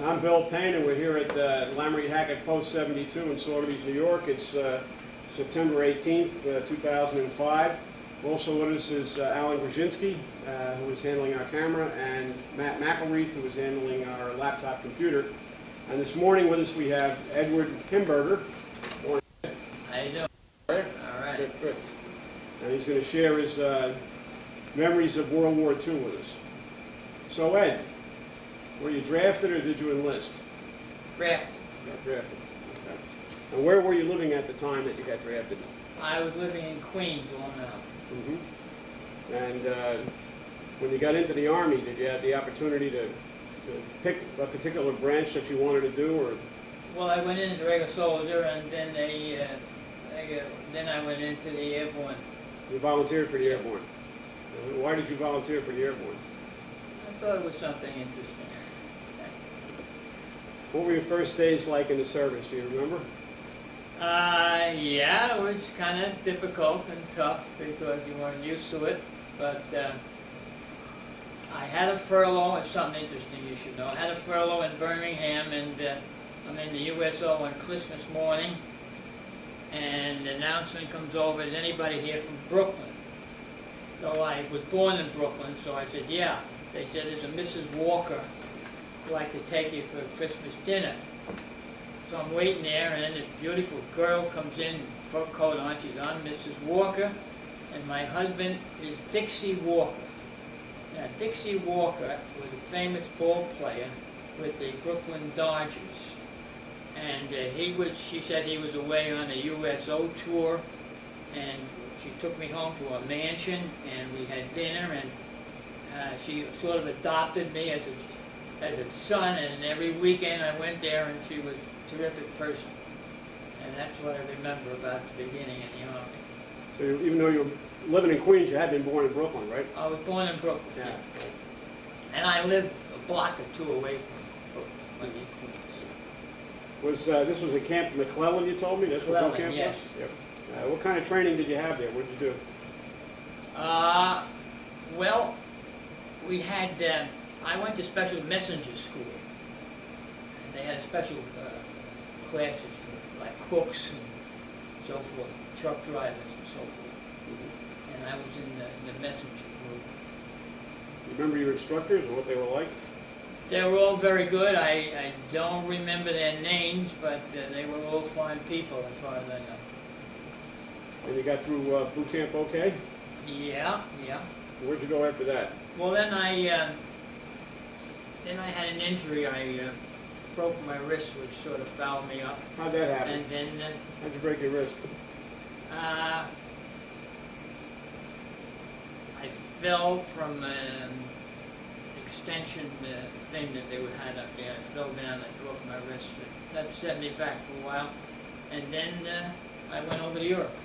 I'm Bill Payne, and we're here at Lamry Hackett Post 72 in Saugerties, New York. It's September 18th, 2005. Also with us is Alan Grzinski, who is handling our camera, and Matt McElreath, who is handling our laptop computer. And this morning with us we have Edward Himberger. How you doing? All right. Good, good. And he's going to share his memories of World War II with us. So Ed, were you drafted or did you enlist? Drafted. Got drafted. Okay. And where were you living at the time that you got drafted? I was living in Queens, Long Island. Mm-hmm. And when you got into the Army, did you have the opportunity to pick a particular branch that you wanted to do, or? Well, I went in as a regular soldier, and then then I went into the Airborne. You volunteered for the Airborne. Why did you volunteer for the Airborne? I thought it was something interesting. What were your first days like in the service? Do you remember? Yeah, it was kind of difficult and tough because you weren't used to it. But I had a furlough. It's something interesting you should know. I had a furlough in Birmingham, and I'm in the USO on Christmas morning. And the announcement comes over, is anybody here from Brooklyn? So I was born in Brooklyn, so I said, yeah. They said, there's a Mrs. Walker who'd like to take you for a Christmas dinner. So I'm waiting there, and then this beautiful girl comes in, fur coat on. She's on, Mrs. Walker, and my husband is Dixie Walker. Now, Dixie Walker was a famous ball player with the Brooklyn Dodgers. And she said he was away on a USO tour, and she took me home to a mansion, and we had dinner, and she sort of adopted me as a son, and every weekend I went there, and she was a terrific person. And that's what I remember about the beginning in the Army. So even though you were living in Queens, you had been born in Brooklyn, right? I was born in Brooklyn, yeah. And I lived a block or two away from Queens. This was a Camp McClellan, you told me? That's what McClellan, camp yes. was? Yep. What kind of training did you have there? What did you do? Well, we had, I went to special messenger school. And they had special classes for like cooks and so forth, truck drivers and so forth. Mm-hmm. And I was in the messenger group. You remember your instructors and what they were like? They were all very good. I don't remember their names, but they were all fine people as far as I know. And you got through boot camp okay? Yeah, yeah. Where'd you go after that? Well, then I had an injury. I broke my wrist, which sort of fouled me up. How'd that happen? And then how'd you break your wrist? I fell from an extension thing that they had up there. I fell down and broke my wrist. That set me back for a while. And then I went over to Europe.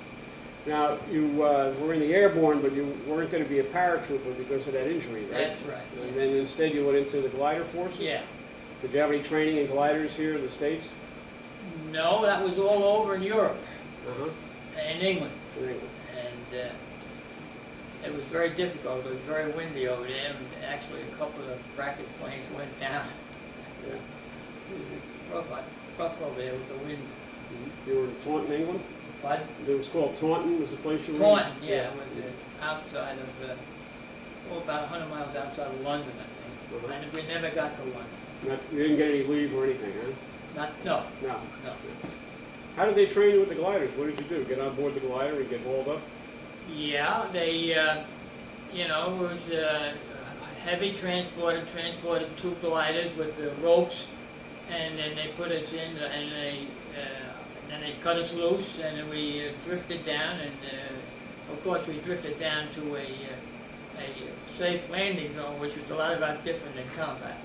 Now, you were in the Airborne, but you weren't going to be a paratrooper because of that injury, right? That's right. And then instead you went into the glider forces? Yeah. Did you have any training in gliders here in the States? No, that was all over in Europe. Uh-huh. In England. In England. And it was very difficult. It was very windy over there, and actually a couple of practice planes went down. Yeah. Rough over there with the wind. Mm-hmm. You were in Taunton, England? What? It was called Taunton, was the place you were in? Taunton, yeah. It was outside of, about 100 miles outside of London, I think. Uh-huh. And we never got to London. You didn't get any leave or anything, huh? No. No. No. How did they train you with the gliders? What did you do? Get on board the glider and get hauled up? Yeah, they, it was heavy transported 2 gliders with the ropes, and then they put us in, and then they cut us loose, and then we drifted down, and of course we drifted down to a safe landing zone, which was a lot different than combat.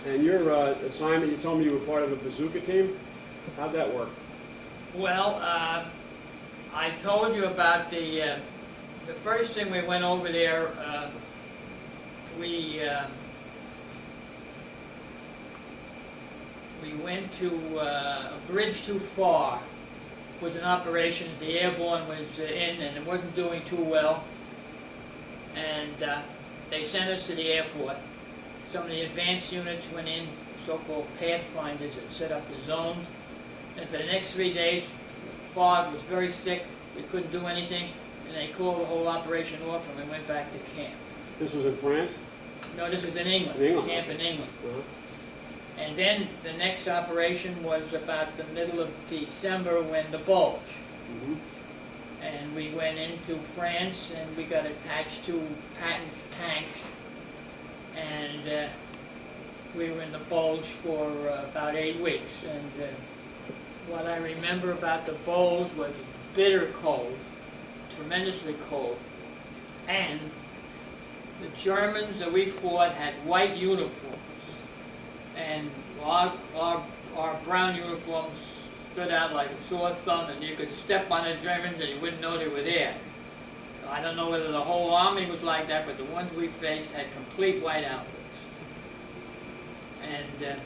And your assignment, you told me you were part of a bazooka team. How'd that work? Well, I told you about the first thing we went over there. We went to a bridge too far. Was an operation. The Airborne was in, and it wasn't doing too well. And they sent us to the airport. Some of the advanced units went in, so-called pathfinders, that set up the zones. And for the next 3 days, Fog was very sick, we couldn't do anything, and they called the whole operation off and we went back to camp. This was in France? No, this was in England, In England. camp in England. Uh-huh. And then the next operation was about the middle of December when the bulge. Mm-hmm. And we went into France and we got attached to patent tanks. And we were in the bulge for about 8 weeks. And what I remember about the bulge was bitter cold, tremendously cold. And the Germans that we fought had white uniforms. And our brown uniforms stood out like a sore thumb, and you could step on the Germans and you wouldn't know they were there. I don't know whether the whole army was like that, but the ones we faced had complete white outfits. And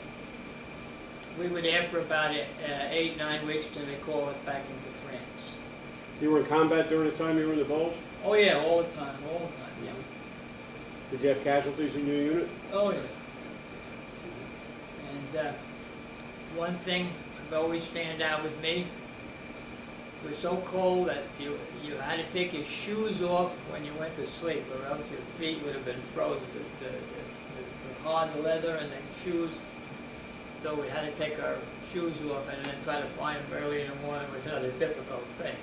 we were there for about 8, 9 weeks till they called us back into France. You were in combat during the time you were in the bulge? Oh yeah, all the time, yeah. Did you have casualties in your unit? Oh yeah. And one thing that always stand out with me, it was so cold that you had to take your shoes off when you went to sleep, or else your feet would have been frozen. The hard leather and then shoes. So we had to take our shoes off and then try to fly them early in the morning was another difficult thing.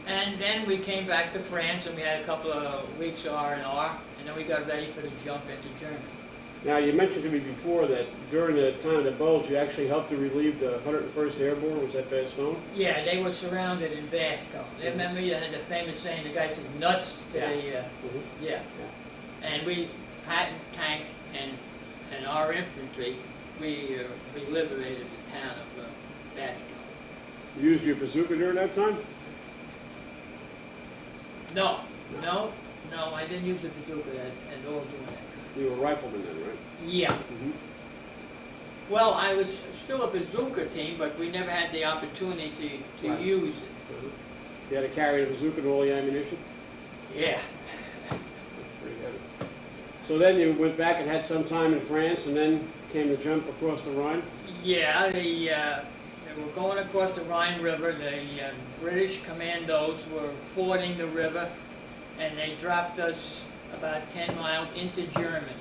And then we came back to France and we had a couple of weeks R&R, and then we got ready for the jump into Germany. Now, you mentioned to me before that during the time of the bulge, you actually helped to relieve the 101st Airborne. Was that Bastogne? Yeah, they were surrounded in Bastogne. Remember, you had the famous saying, the guy said nuts to the... Yeah. And we, patent tanks and our infantry, we liberated the town of Bastogne. You used your bazooka during that time? No, I didn't use the bazooka at all during that time. You were a rifleman then, right? Yeah. Mm-hmm. Well, I was still a bazooka team, but we never had the opportunity to Right. use it. Uh-huh. You had to carry the bazooka and all the ammunition? Yeah. Pretty heavy. So then you went back and had some time in France, and then came to jump across the Rhine? Yeah, they were going across the Rhine River. The British commandos were fording the river, and they dropped us about 10 miles into Germany.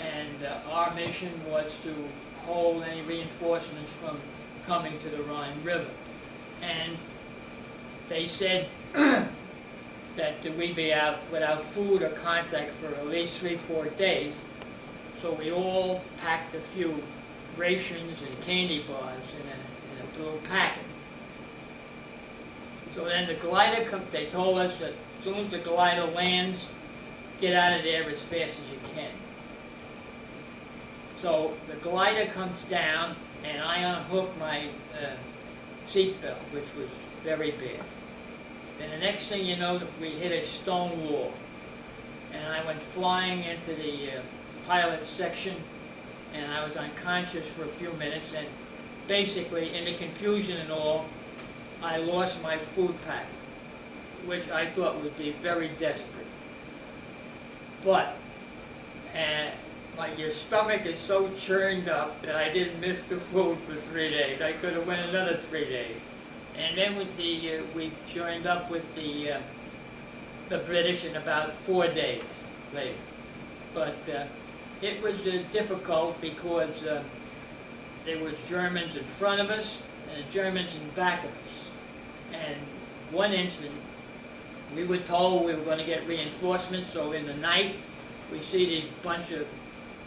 And our mission was to hold any reinforcements from coming to the Rhine River. And they said that we'd be out without food or contact for at least 3-4 days. So we all packed a few rations and candy bars in a little packet. So then the glider comes, they told us that as soon as the glider lands, get out of there as fast as you can. So the glider comes down, and I unhooked my seat belt, which was very bad. And the next thing you know, we hit a stone wall. And I went flying into the pilot's section, and I was unconscious for a few minutes, and basically, in the confusion and all, I lost my food packet, which I thought would be very desperate. But like your stomach is so churned up that I didn't miss the food for 3 days. I could have went another 3 days. And then with we joined up with the British in about 4 days later. But it was difficult because there was Germans in front of us and Germans in back of us. And one instant, we were told we were going to get reinforcements, so in the night, we see these bunch of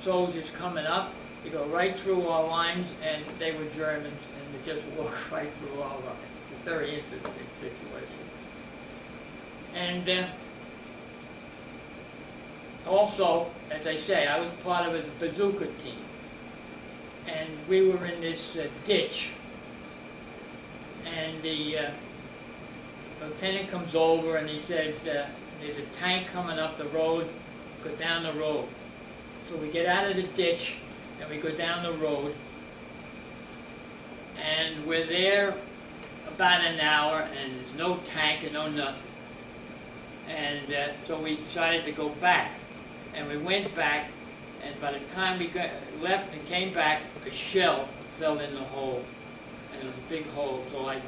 soldiers coming up. They go right through our lines, and they were Germans, and they just walked right through our lines. It's a very interesting situation. And also, as I say, I was part of a bazooka team. And we were in this ditch. And the lieutenant comes over and he says, there's a tank coming up the road, go down the road. So we get out of the ditch and we go down the road. And we're there about an hour and there's no tank and no nothing. And so we decided to go back. And we went back And by the time we left and came back, a shell fell in the hole. And it was a big hole, so I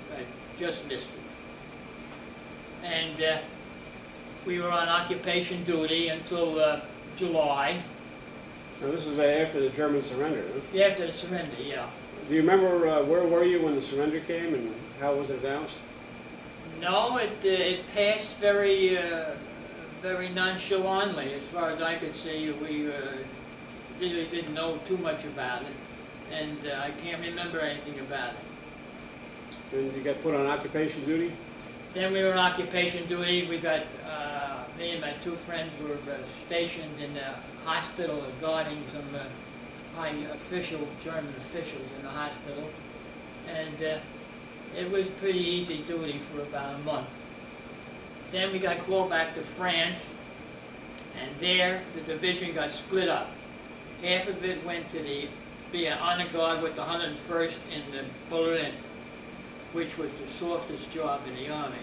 just missed it. And we were on occupation duty until July. Now this is after the German surrender, huh? Yeah, after the surrender, yeah. Do you remember where were you when the surrender came and how was it announced? No, it passed very very nonchalantly, as far as I could see. We really didn't know too much about it, and I can't remember anything about it. And you got put on occupation duty? Then we were on occupation duty. We got, me and my two friends were stationed in the hospital guarding some high German officials in the hospital. And it was pretty easy duty for about a month. Then we got called back to France, and there the division got split up. Half of it went to be an honor guard with the 101st in the Berlin, which was the softest job in the Army,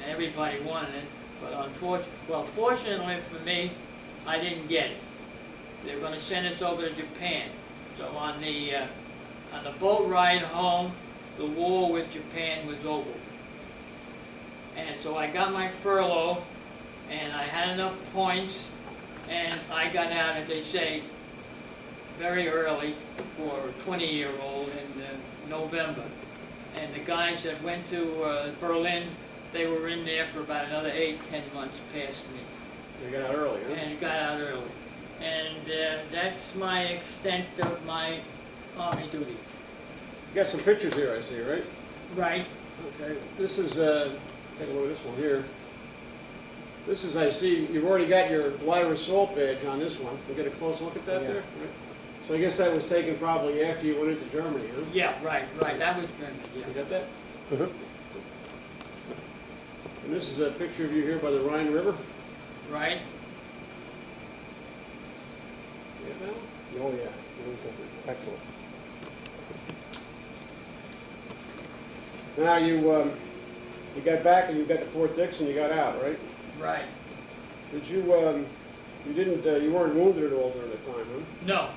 and everybody wanted it. But fortunately for me, I didn't get it. They were going to send us over to Japan. So on the boat ride home, the war with Japan was over. And so I got my furlough, and I had enough points, and I got out, as they say, very early for a 20-year-old in November. And the guys that went to Berlin, they were in there for about another 8-10 months past me. You got out early, huh? And got out early. And that's my extent of my Army duties. You got some pictures here, I see, right? Right. Okay. This is, take a look at this one here. This is, I see, you've already got your glider assault badge on this one. We'll get a close look at that there. Right. So I guess that was taken probably after you went into Germany, huh? Yeah, right. That was Germany, yeah. You got that? And this is a picture of you here by the Rhine River. Right. You got that one? Oh, yeah. Excellent. Now you got back and you got to Fort Dix and you got out, right? Right. Did you you weren't wounded at all during the time, huh? No.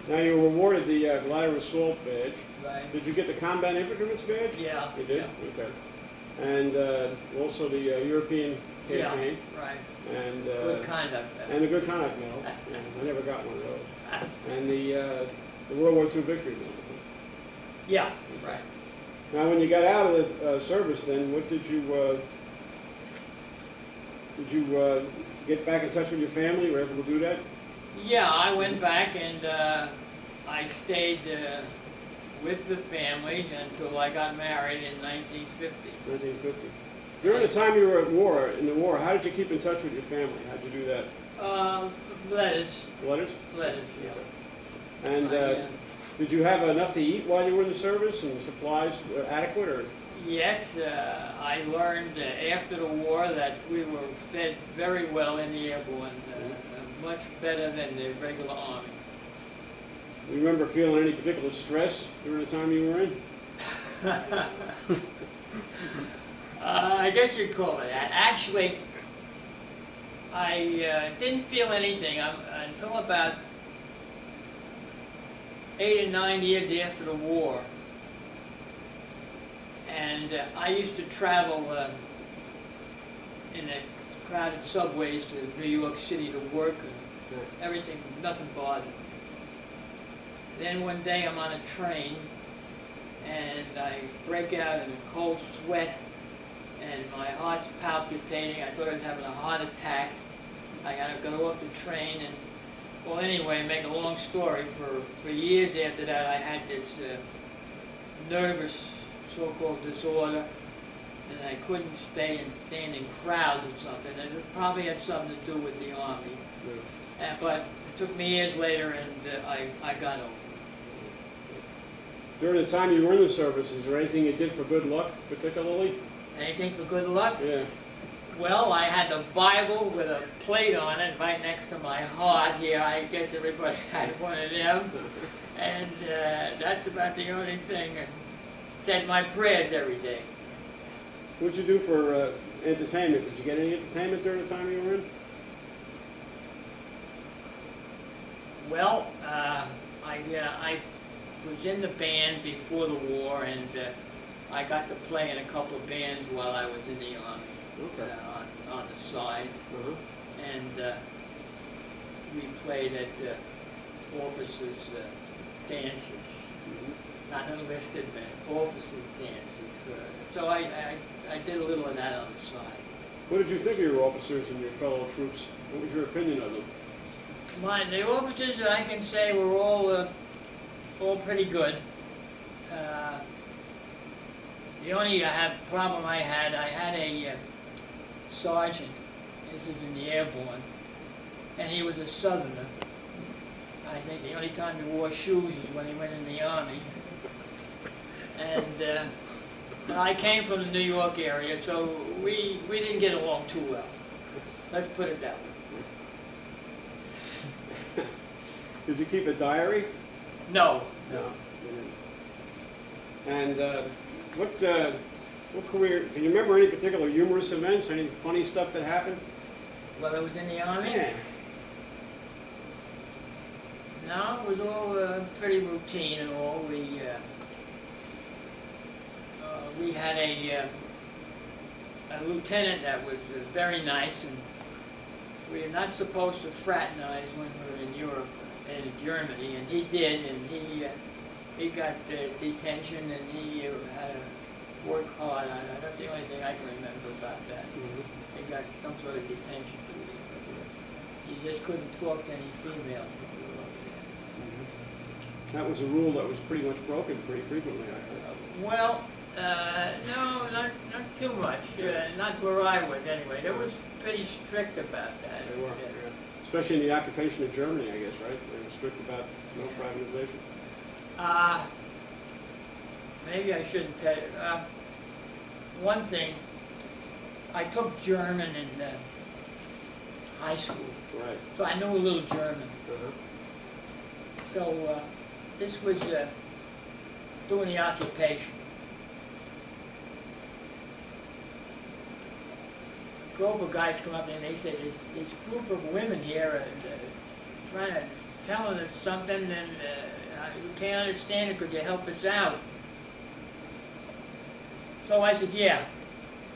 Now you were awarded the glider assault badge. Right. Did you get the combat infantryman's badge? Yeah. You did? Yeah. Okay. And also the European campaign. Yeah, right. And Good conduct. and the good conduct medal. Yeah, I never got one of those. And the World War II victory medal. Yeah, right. Now, when you got out of the service, then what did you get back in touch with your family? Were you able to do that? Yeah, I went back and I stayed with the family until I got married in 1950. 1950. During the time you were in the war, how did you keep in touch with your family? How did you do that? Letters. Letters? Letters, yeah. And did you have enough to eat while you were in the service, and supplies were adequate, or? Yes, I learned after the war that we were fed very well in the Airborne, much better than the regular Army. Do you remember feeling any particular stress during the time you were in? I guess you'd call it that. Actually, I didn't feel anything until about 8 or 9 years after the war. And I used to travel in the crowded subways to New York City to work, and everything, nothing bothered me. Then one day I'm on a train, and I break out in a cold sweat, and my heart's palpitating. I thought I was having a heart attack. I got to go off the train, and well, anyway, make a long story, for years after that I had this nervous so-called disorder, and I couldn't stand in crowds or something, and it probably had something to do with the Army. Yeah. But it took me years later, and I got over it. During the time you were in the service, is there anything you did for good luck, particularly? Anything for good luck? Yeah. Well, I had a Bible with a plate on it right next to my heart here. I guess everybody had one of them. And that's about the only thing. I said my prayers every day. What did you do for entertainment? Did you get any entertainment during the time you were in? Well, I was in the band before the war, and I got to play in a couple of bands while I was in the Army. Okay. On the side, Uh-huh. and we played at officers' dances, not enlisted men, officers' dances. So I did a little of that on the side. What did you think of your officers and your fellow troops? What was your opinion of them? The officers, I can say, were all pretty good. The only problem I had a sergeant. This is in the Airborne, and he was a Southerner. I think the only time he wore shoes was when he went in the Army. And I came from the New York area, so we didn't get along too well. Let's put it that way. Did you keep a diary? No. No. And what career, can you remember any particular humorous events, any funny stuff that happened? While I was in the Army? Yeah. No, it was all pretty routine and all. We had a lieutenant that was very nice, and we were not supposed to fraternize when we were in Europe and in Germany, and he did, and he got detention, and he had to work hard on it. That's the only thing I can remember about that. He got some sort of detention duty. He just couldn't talk to any females. That was a rule that was pretty much broken pretty frequently, I heard. Well, no, not too much. Not where I was, anyway. They was pretty strict about that. They were, yeah. Especially in the occupation of Germany, I guess, right? They were strict about no privatization. Maybe I shouldn't tell you. One thing, I took German in high school, Right. so I knew a little German. So this was doing the occupation. A group of guys come up and they said, "There's this group of women here trying to tell us something, and we can't understand it. Could you help us out?" So I said, "Yeah."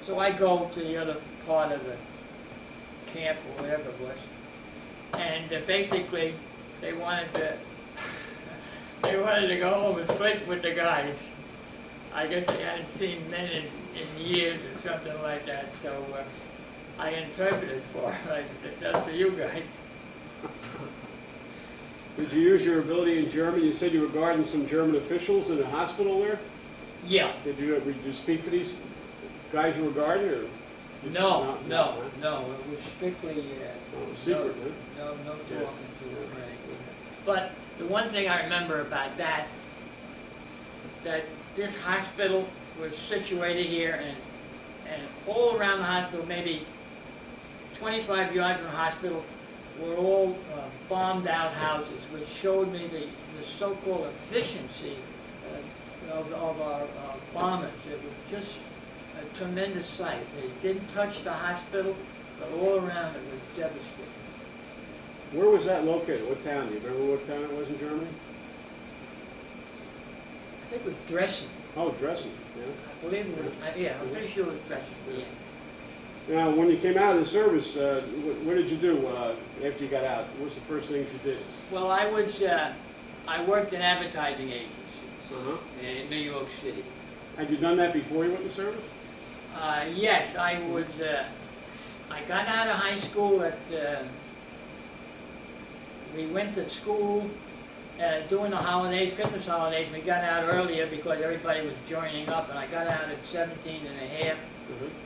So I go to the other part of the camp or whatever it was, and basically they wanted to go home and sleep with the guys. I guess they hadn't seen men in years or something like that. So I interpreted for them. I said, "That's for you guys." Did you use your ability in German? You said you were guarding some German officials in a hospital there? Yeah. Did you speak to these guys you were guarding? Or No. It was strictly secret, no talking to them or anything. But the one thing I remember about that this hospital was situated here, and all around the hospital, maybe 25 yards from the hospital, were all bombed out houses, which showed me the so-called efficiency of our bombers. It was just a tremendous sight. They didn't touch the hospital, but all around it was devastating. Where was that located? What town? Do you remember what town it was in Germany? I think it was Dresden. Oh, Dresden, yeah. I believe it was, yeah, I'm pretty sure it was Dresden, yeah. Now, when you came out of the service, what did you do after you got out? What was the first things you did? Well, I worked in advertising agencies in New York City. Had you done that before you went to service? Yes, I got out of high school we went to school during the holidays, Christmas holidays. We got out earlier because everybody was joining up, and I got out at 17 and a half,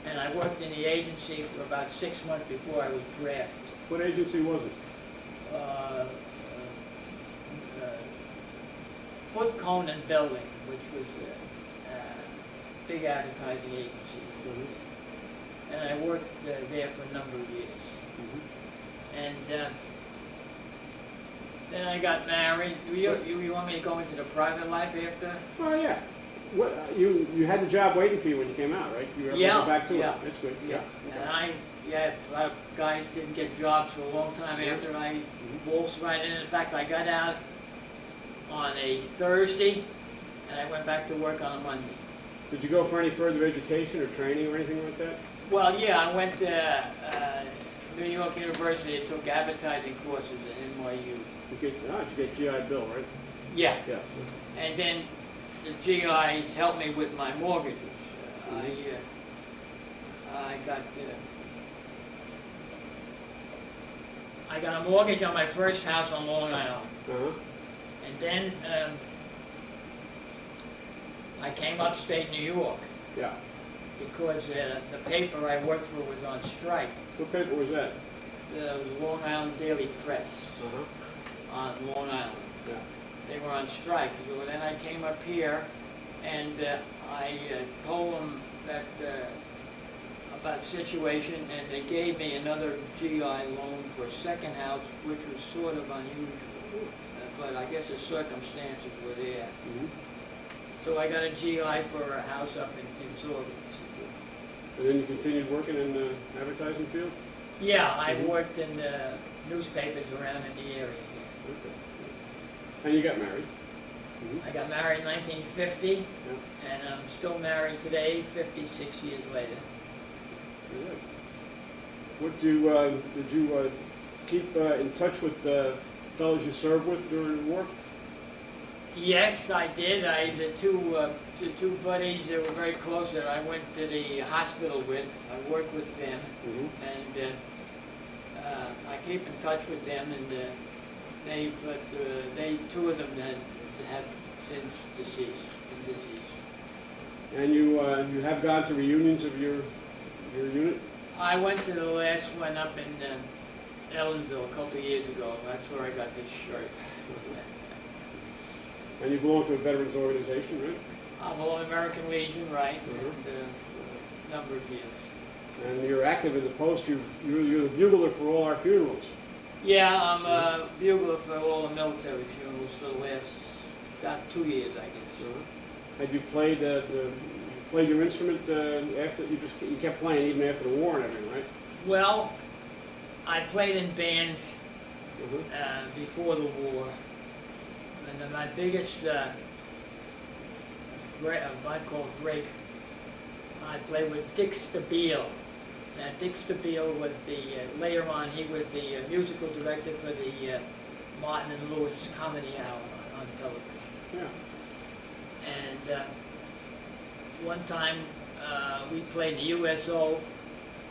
and I worked in the agency for about 6 months before I was drafted. What agency was it? Foot Cone and Building, which was a big advertising agency. And I worked there for a number of years. And then I got married. You want me to go into the private life after? Well, yeah. What, you had the job waiting for you when you came out, right? You were able to Yeah, go back to yeah. it? That's good. Yeah, and a lot of guys didn't get jobs for a long time after I waltzed right in. In fact, I got out on a Thursday, and I went back to work on a Monday. Did you go for any further education or training or anything like that? Well, yeah, I went to New York University. I took advertising courses at NYU. Did you get GI Bill, right? Yeah, Yeah. and then the GIs helped me with my mortgages. I got a mortgage on my first house on Long Island. Uh-huh. And then I came upstate New York Yeah. because the paper I worked for was on strike. What paper was that? The Long Island Daily Press Uh-huh. on Long Island. Yeah. They were on strike. So then I came up here and I told them that about the situation, and they gave me another GI loan for a second house, which was sort of unusual. But I guess the circumstances were there. Mm-hmm. So I got a GI for a house up in Saugerties. And then you continued working in the advertising field? Yeah, I worked in newspapers around in the area. Okay. And you got married? I got married in 1950, and I'm still married today, 56 years later. Good. What did you keep in touch with the fellows you served with during the war? Yes, I did. The two buddies that were very close that I went to the hospital with, I worked with them, and I keep in touch with them, and two of them have since deceased. And you have gone to reunions of your unit? I went to the last one up in Ellenville a couple of years ago. That's where I got this shirt. And you belong to a veterans organization, right? I'm all American Legion, right, and a number of years. And you're active in the post. You're the bugler for all our funerals. Yeah, I'm a bugler for all the military funerals for the last about 2 years, I guess. Had you played played your instrument after you kept playing even after the war and everything, right? Well, I played in bands before the war, and then my biggest I call break, I played with Dick Stabile. Now, Dick Stabile was later on, he was the musical director for the Martin and Lewis Comedy Hour on television. Yeah. And one time we played the USO,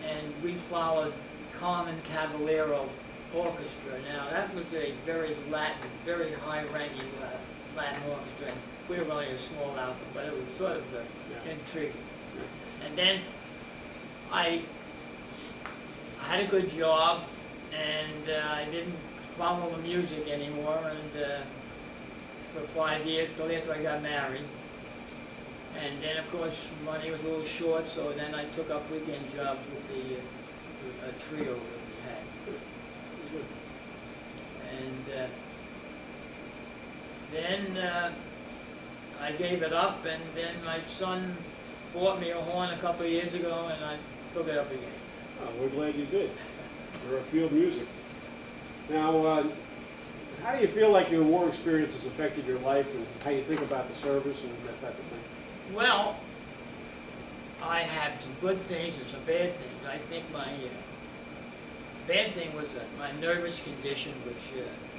and we followed Carmen Cavallero Orchestra. Now, that was a very Latin, very high-ranking Latin orchestra. And we were only a small outfit, but it was sort of intriguing. And then I had a good job, and I didn't follow the music anymore, and for 5 years till after I got married. And then, of course, money was a little short, so then I took up weekend jobs with a trio that we had. And then I gave it up, and then my son bought me a horn a couple of years ago, and I took it up again. Oh, we're glad you did. You're a field music. Now, how do you feel like your war experience has affected your life and how you think about the service and that type of thing? Well, I had some good things and some bad things. I think my bad thing was my nervous condition, which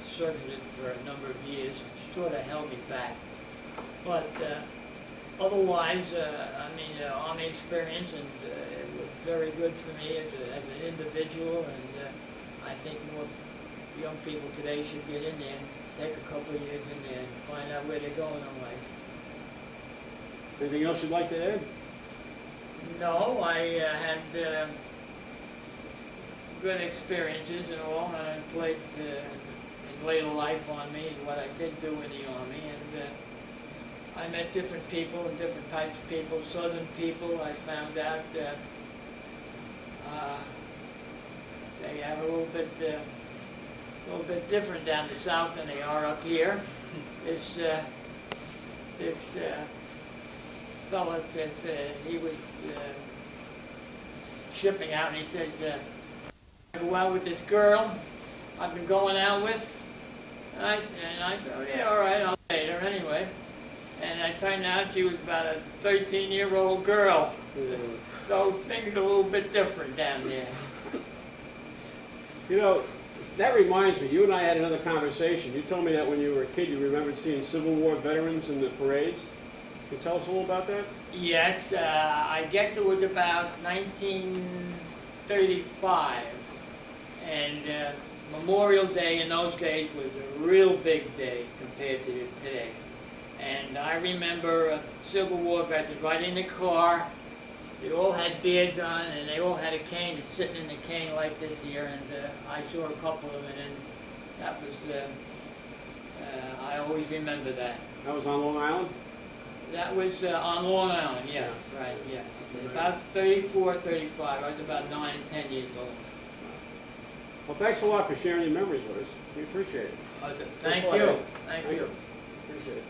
surfaced for a number of years, and sort of held me back. But otherwise, I mean, Army experience, and it was very good for me as an individual, and I think more young people today should get in there and take a couple of years in there and find out where they're going in life. Anything else you'd like to add? No, I had good experiences and all, and I played in later life on me what I did do in the Army, and I met different people and different types of people. Southern people, I found out they have a little bit different down the south than they are up here. fella says, he was shipping out, and he says, I go out with this girl I've been going out with. And I said, oh yeah, all right, I'll date her anyway. And I turned out she was about a 13-year-old girl. So things are a little bit different down there. You know, that reminds me, you and I had another conversation. You told me that when you were a kid, you remembered seeing Civil War veterans in the parades. Can you tell us a little about that? Yes, I guess it was about 1935. And Memorial Day in those days was a real big day compared to today. And I remember Civil War veterans right in the car. They all had beards on, and they all had a cane, sitting in the cane like this here. And I saw a couple of them, and that was, I always remember that. That was on Long Island? That was on Long Island, yes, right, yeah. About 34, 35. I was about 9 and 10 years old. Well, thanks a lot for sharing your memories with us. We appreciate it. Thank you. Thank you. Appreciate it.